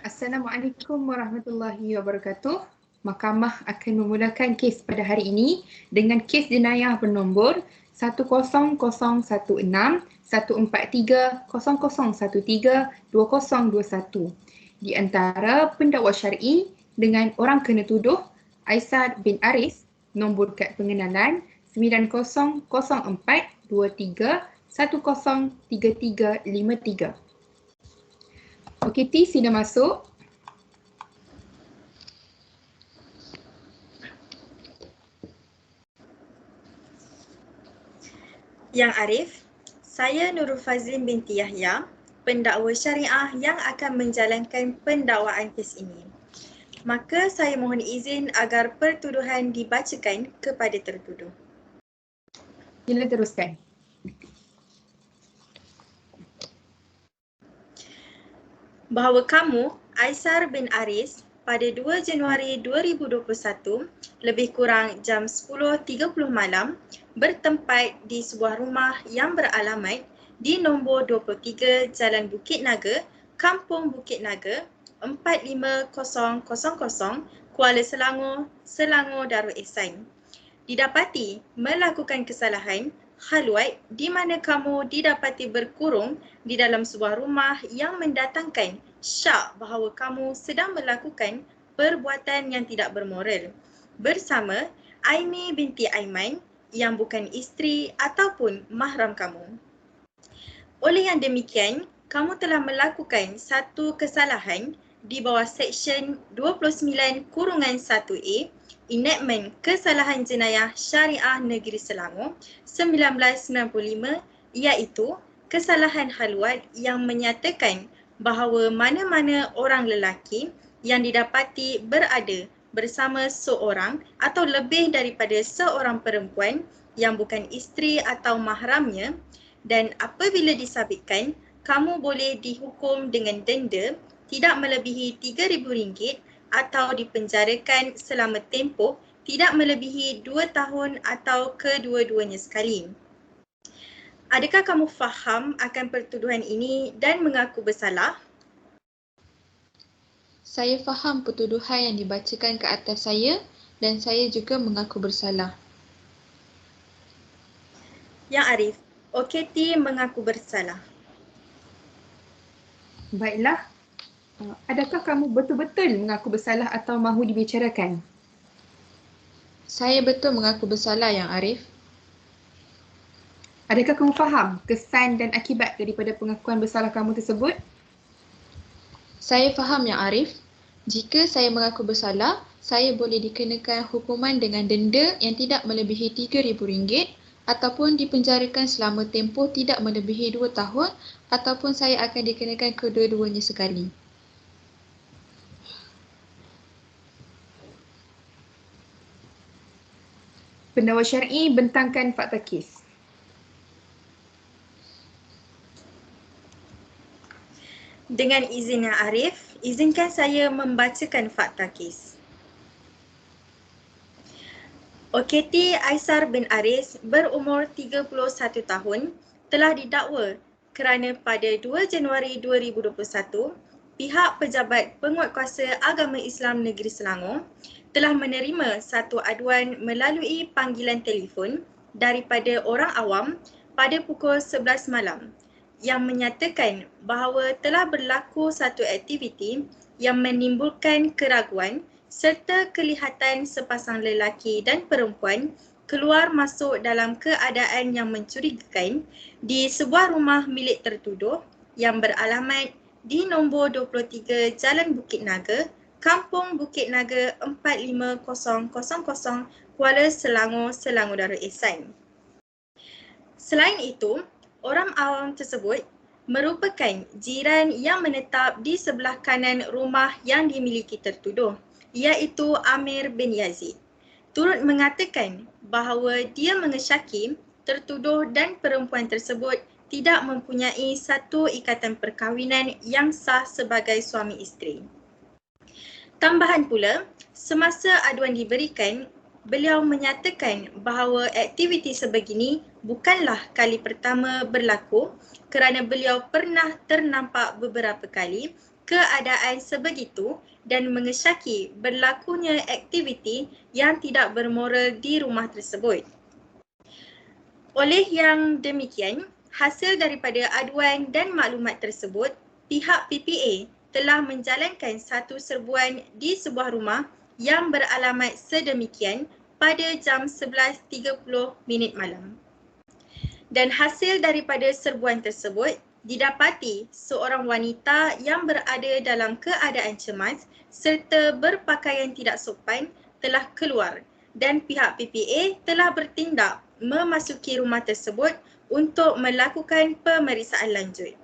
Assalamualaikum warahmatullahi wabarakatuh. Mahkamah akan memulakan kes pada hari ini dengan kes jenayah bernombor 10016-143-0013-2021 di antara pendakwa syar'i dengan orang kena tuduh Aisar bin Aris, nombor kad pengenalan 900423103353. Okey, T, sila masuk. Yang Arif, saya Nurul Fazlin binti Yahya, pendakwa syariah yang akan menjalankan pendakwaan kes ini. Maka saya mohon izin agar pertuduhan dibacakan kepada tertuduh. Sila teruskan. Bahawa kamu, Aisar bin Aris, pada 2 Januari 2021, lebih kurang jam 10.30 malam, bertempat di sebuah rumah yang beralamat di nombor 23 Jalan Bukit Naga, Kampung Bukit Naga, 45000, Kuala Selangor, Selangor Darul Ihsan. Didapati melakukan kesalahan khalwat di mana kamu didapati berkurung di dalam sebuah rumah yang mendatangkan syak bahawa kamu sedang melakukan perbuatan yang tidak bermoral bersama Aimi binti Aiman yang bukan isteri ataupun mahram kamu. Oleh yang demikian, kamu telah melakukan satu kesalahan di bawah Seksyen 29-1A Enactment Kesalahan Jenayah Syariah Negeri Selangor 1995, iaitu kesalahan khalwat yang menyatakan bahawa mana-mana orang lelaki yang didapati berada bersama seorang atau lebih daripada seorang perempuan yang bukan isteri atau mahramnya, dan apabila disabitkan, kamu boleh dihukum dengan denda tidak melebihi RM3,000 atau dipenjarakan selama tempoh tidak melebihi 2 tahun atau kedua-duanya sekali. Adakah kamu faham akan pertuduhan ini dan mengaku bersalah? Saya faham pertuduhan yang dibacakan ke atas saya dan saya juga mengaku bersalah. Yang Arif, OKT mengaku bersalah. Baiklah. Adakah kamu betul-betul mengaku bersalah atau mahu dibicarakan? Saya betul mengaku bersalah, Yang Arif. Adakah kamu faham kesan dan akibat daripada pengakuan bersalah kamu tersebut? Saya faham, Yang Arif. Jika saya mengaku bersalah, saya boleh dikenakan hukuman dengan denda yang tidak melebihi RM3,000 ataupun dipenjarakan selama tempoh tidak melebihi 2 tahun ataupun saya akan dikenakan kedua-duanya sekali. Pendakwa syar'i bentangkan fakta kes. Dengan izin Yang Arif, izinkan saya membacakan fakta kes. OKT Aisar bin Aris berumur 31 tahun telah didakwa kerana pada 2 Januari 2021, pihak Pejabat Penguatkuasa Agama Islam Negeri Selangor telah menerima satu aduan melalui panggilan telefon daripada orang awam pada pukul 11 malam yang menyatakan bahawa telah berlaku satu aktiviti yang menimbulkan keraguan serta kelihatan sepasang lelaki dan perempuan keluar masuk dalam keadaan yang mencurigakan di sebuah rumah milik tertuduh yang beralamat di nombor 23 Jalan Bukit Naga, Kampung Bukit Naga 45000, Kuala Selangor, Selangor Darul Ihsan. Selain itu, orang awam tersebut merupakan jiran yang menetap di sebelah kanan rumah yang dimiliki tertuduh, iaitu Amir bin Yazid. Turut mengatakan bahawa dia mengesyaki tertuduh dan perempuan tersebut tidak mempunyai satu ikatan perkahwinan yang sah sebagai suami isteri. Tambahan pula, semasa aduan diberikan, beliau menyatakan bahawa aktiviti sebegini bukanlah kali pertama berlaku kerana beliau pernah ternampak beberapa kali keadaan sebegitu dan mengesyaki berlakunya aktiviti yang tidak bermoral di rumah tersebut. Oleh yang demikian, hasil daripada aduan dan maklumat tersebut, pihak PPA telah menjalankan satu serbuan di sebuah rumah yang beralamat sedemikian pada jam 11.30 malam. Dan hasil daripada serbuan tersebut, didapati seorang wanita yang berada dalam keadaan cemas serta berpakaian tidak sopan telah keluar dan pihak PPA telah bertindak memasuki rumah tersebut untuk melakukan pemeriksaan lanjut.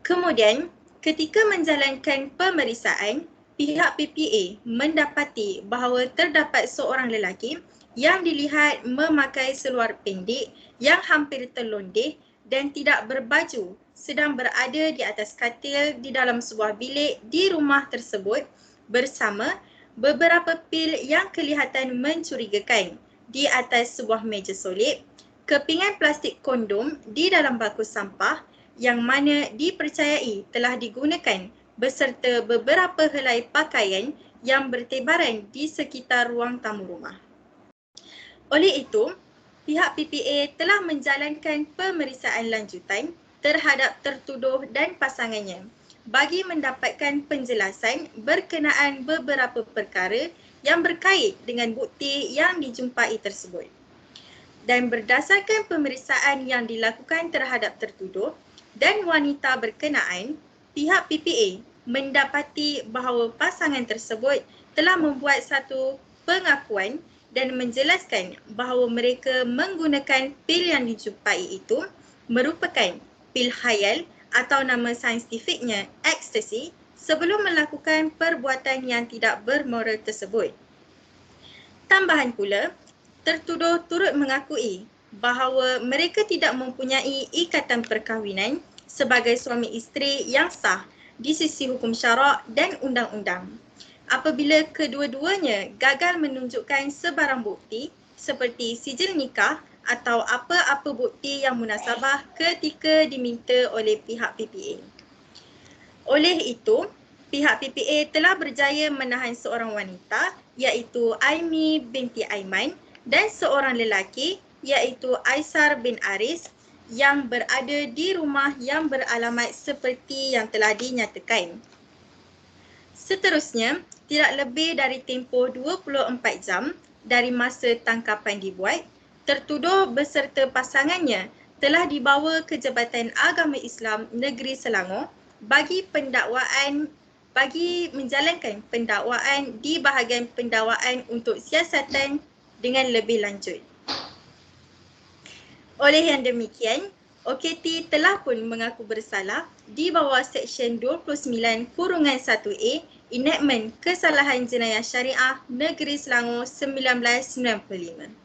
Kemudian, ketika menjalankan pemeriksaan, pihak PPA mendapati bahawa terdapat seorang lelaki yang dilihat memakai seluar pendek yang hampir terlondeh dan tidak berbaju sedang berada di atas katil di dalam sebuah bilik di rumah tersebut bersama beberapa pil yang kelihatan mencurigakan di atas sebuah meja solid, kepingan plastik kondom di dalam baku sampah yang mana dipercayai telah digunakan beserta beberapa helai pakaian yang bertebaran di sekitar ruang tamu rumah. Oleh itu, pihak PPA telah menjalankan pemeriksaan lanjutan terhadap tertuduh dan pasangannya bagi mendapatkan penjelasan berkenaan beberapa perkara yang berkait dengan bukti yang dijumpai tersebut. Dan berdasarkan pemeriksaan yang dilakukan terhadap tertuduh dan wanita berkenaan, pihak PPA mendapati bahawa pasangan tersebut telah membuat satu pengakuan dan menjelaskan bahawa mereka menggunakan pil yang dijumpai itu merupakan pil khayal atau nama saintifiknya ecstasy sebelum melakukan perbuatan yang tidak bermoral tersebut. Tambahan pula, tertuduh turut mengakui bahawa mereka tidak mempunyai ikatan perkahwinan sebagai suami isteri yang sah di sisi hukum syarak dan undang-undang. Apabila kedua-duanya gagal menunjukkan sebarang bukti seperti sijil nikah atau apa-apa bukti yang munasabah ketika diminta oleh pihak PPA. Oleh itu, pihak PPA telah berjaya menahan seorang wanita iaitu Aimi binti Aiman dan seorang lelaki iaitu Aisar bin Aris yang berada di rumah yang beralamat seperti yang telah dinyatakan. Seterusnya, tidak lebih dari tempoh 24 jam dari masa tangkapan dibuat, tertuduh beserta pasangannya telah dibawa ke Jabatan Agama Islam Negeri Selangor bagi menjalankan pendakwaan di bahagian pendakwaan untuk siasatan dengan lebih lanjut. Oleh yang demikian, OKT telah pun mengaku bersalah di bawah Seksyen 29(1A Enactment Kesalahan Jenayah Syariah Negeri Selangor 1995.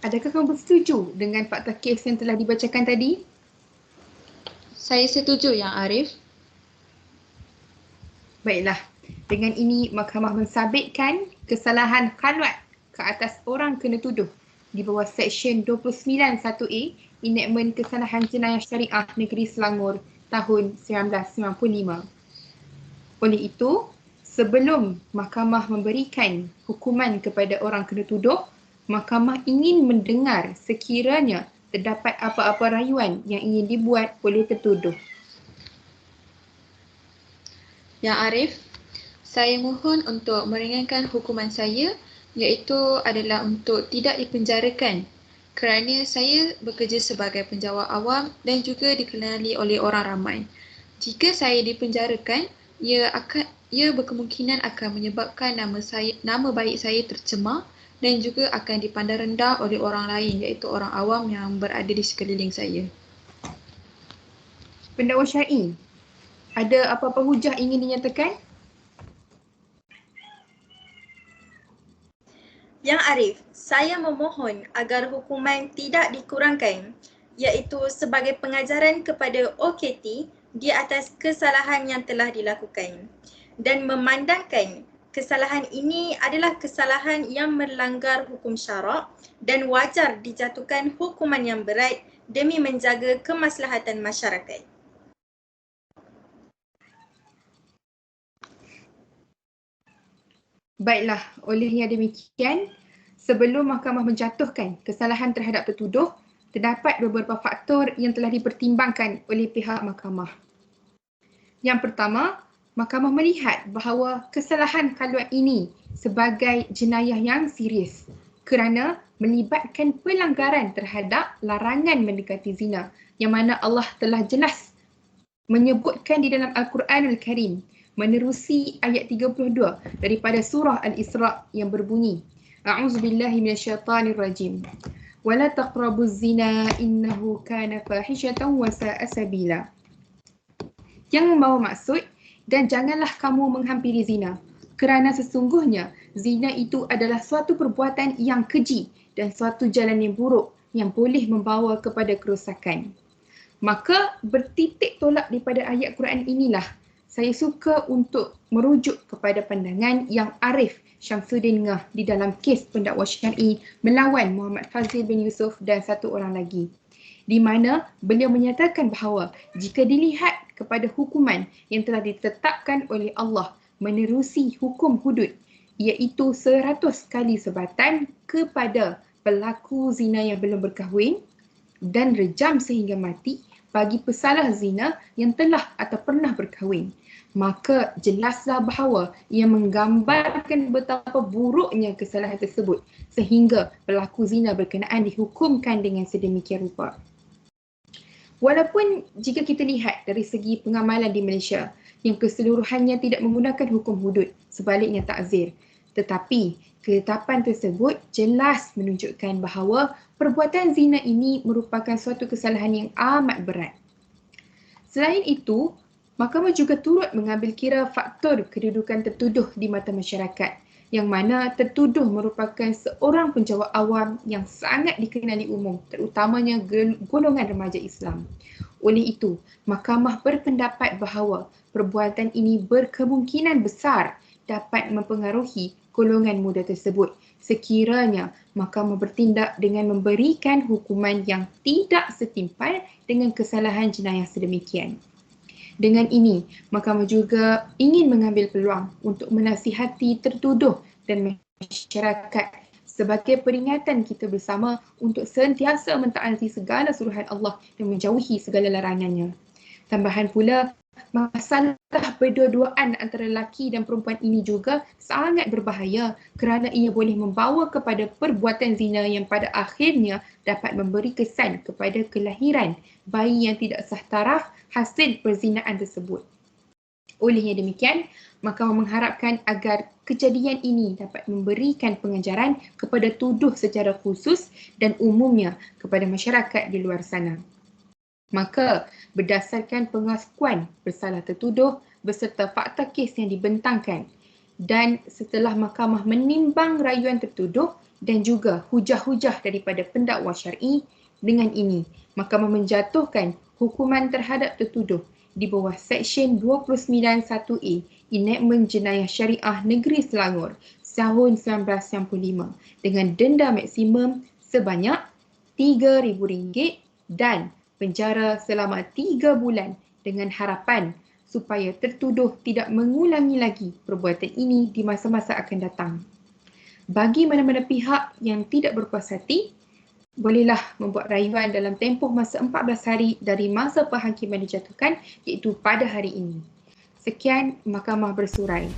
Adakah kamu bersetuju dengan fakta kes yang telah dibacakan tadi? Saya setuju, Yang Arif. Baiklah, dengan ini mahkamah mensabitkan kesalahan khalwat ke atas orang kena tuduh di bawah Seksyen 29(1A Enactment Kesalahan Jenayah Syariah Negeri Selangor tahun 1995. Oleh itu, sebelum mahkamah memberikan hukuman kepada orang kena tuduh, mahkamah ingin mendengar sekiranya terdapat apa-apa rayuan yang ingin dibuat oleh tertuduh. Yang Arif, saya mohon untuk meringankan hukuman saya iaitu adalah untuk tidak dipenjarakan kerana saya bekerja sebagai penjawat awam dan juga dikenali oleh orang ramai. Jika saya dipenjarakan, ia berkemungkinan akan menyebabkan nama baik saya tercemar dan juga akan dipandang rendah oleh orang lain iaitu orang awam yang berada di sekeliling saya. Pendakwa syar'i, ada apa-apa hujah ingin dinyatakan? Yang Arif, saya memohon agar hukuman tidak dikurangkan iaitu sebagai pengajaran kepada OKT di atas kesalahan yang telah dilakukan dan memandangkan kesalahan ini adalah kesalahan yang melanggar hukum syarak dan wajar dijatuhkan hukuman yang berat demi menjaga kemaslahatan masyarakat. Baiklah, oleh yang demikian, sebelum mahkamah menjatuhkan kesalahan terhadap tertuduh, terdapat beberapa faktor yang telah dipertimbangkan oleh pihak mahkamah. Yang pertama, mahkamah melihat bahawa kesalahan kaluan ini sebagai jenayah yang serius kerana melibatkan pelanggaran terhadap larangan mendekati zina yang mana Allah telah jelas menyebutkan di dalam Al-Quranul Karim menerusi ayat 32 daripada surah Al-Isra' yang berbunyi A'udzubillahi minasyaitanirrajim wala taqrabuz zina innahu kana fahishatan wa sa'a sabila, yang membawa maksud dan janganlah kamu menghampiri zina kerana sesungguhnya zina itu adalah suatu perbuatan yang keji dan suatu jalan yang buruk yang boleh membawa kepada kerosakan. Maka bertitik tolak daripada ayat Quran inilah saya suka untuk merujuk kepada pandangan yang Arif Syamsuddin Ngah di dalam kes pendakwa syar'i melawan Muhammad Fazil bin Yusof dan satu orang lagi, di mana beliau menyatakan bahawa jika dilihat kepada hukuman yang telah ditetapkan oleh Allah menerusi hukum hudud, iaitu 100 kali sebatan kepada pelaku zina yang belum berkahwin dan rejam sehingga mati bagi pesalah zina yang telah atau pernah berkahwin, maka jelaslah bahawa ia menggambarkan betapa buruknya kesalahan tersebut sehingga pelaku zina berkenaan dihukumkan dengan sedemikian rupa. Walaupun jika kita lihat dari segi pengamalan di Malaysia yang keseluruhannya tidak menggunakan hukum hudud, sebaliknya takzir, tetapi ketetapan tersebut jelas menunjukkan bahawa perbuatan zina ini merupakan suatu kesalahan yang amat berat. Selain itu, mahkamah juga turut mengambil kira faktor kedudukan tertuduh di mata masyarakat, yang mana tertuduh merupakan seorang penjawat awam yang sangat dikenali umum, terutamanya golongan remaja Islam. Oleh itu, mahkamah berpendapat bahawa perbuatan ini berkemungkinan besar dapat mempengaruhi golongan muda tersebut sekiranya mahkamah bertindak dengan memberikan hukuman yang tidak setimpal dengan kesalahan jenayah sedemikian. Dengan ini, mahkamah juga ingin mengambil peluang untuk menasihati tertuduh dan masyarakat sebagai peringatan kita bersama untuk sentiasa mentaati segala suruhan Allah dan menjauhi segala larangannya. Tambahan pula, masalah berdua-duaan antara lelaki dan perempuan ini juga sangat berbahaya kerana ia boleh membawa kepada perbuatan zina yang pada akhirnya dapat memberi kesan kepada kelahiran bayi yang tidak sah taraf hasil perzinaan tersebut. Olehnya demikian, mahkamah mengharapkan agar kejadian ini dapat memberikan pengajaran kepada tuduh secara khusus dan umumnya kepada masyarakat di luar sana. Maka, berdasarkan pengakuan bersalah tertuduh beserta fakta kes yang dibentangkan dan setelah mahkamah menimbang rayuan tertuduh dan juga hujah-hujah daripada pendakwa syar'i, dengan ini mahkamah menjatuhkan hukuman terhadap tertuduh di bawah Seksyen 291A Enactment Jenayah Syariah Negeri Selangor tahun 1995 dengan denda maksimum sebanyak RM3,000 dan penjara selama 3 bulan dengan harapan supaya tertuduh tidak mengulangi lagi perbuatan ini di masa-masa akan datang. Bagi mana-mana pihak yang tidak berpuas hati, bolehlah membuat rayuan dalam tempoh masa 14 hari dari masa penghakiman dijatuhkan, iaitu pada hari ini. Sekian, mahkamah bersurai.